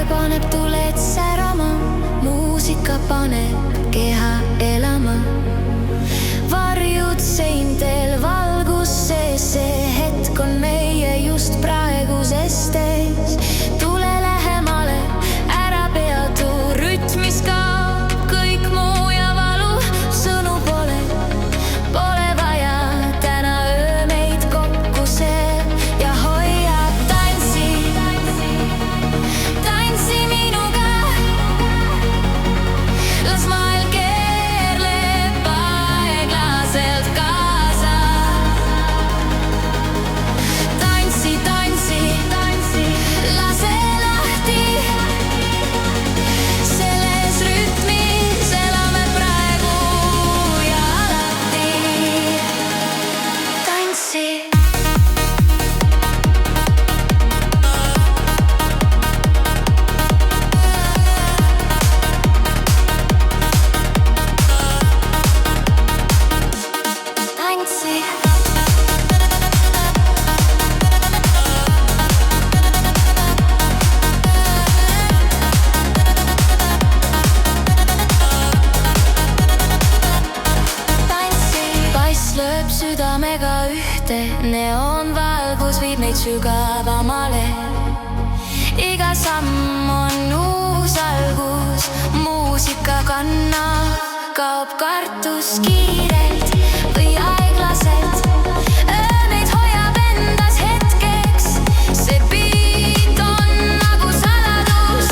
paneb tuled särama, muusika paneb keha elama. Varjud seintel, valgus sees, see hetk on meie just praeguses tees. Tule lähemale, ära peatu, rütmis kaob kõik muu ja valu. Sõnu pole vaja, täna öö meid kokku seeb ja hoiab. Tantsi minuga, las maailm keerleb aeglaselt kaasa. Tantsi, lase lahti, selles rütmis elame praegu ja alati. Tantsi. Bass lööb südamega ühte, neoonvalgus viib meid sügavamale. Iga samm on uus algus, muusika kannab, kaob kartus kiirelt või aeglaselt. Öö meid hoiab endas hetkeks, see beat on nagu saladus.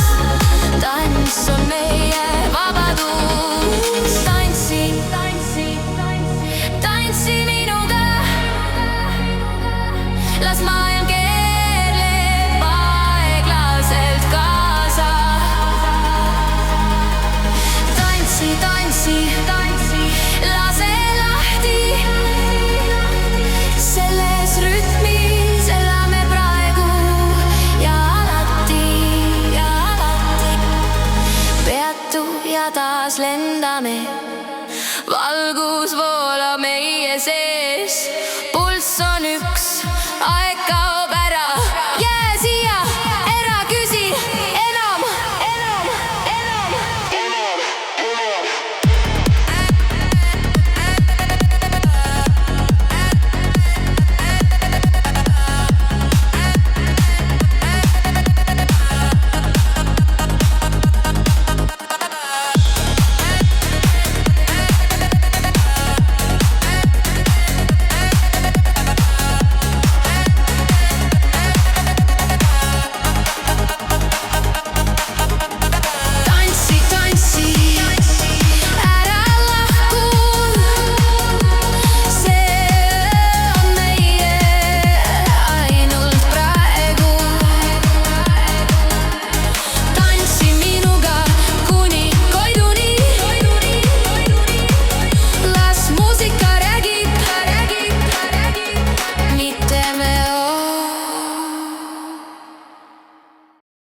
Tants on meie vabadus. Tantsi minuga, las maailm keerleb aeglaselt kaasa. Tantsi, lase lahti, selles rütmis elame praegu ja alati. Peatu ja taas lend.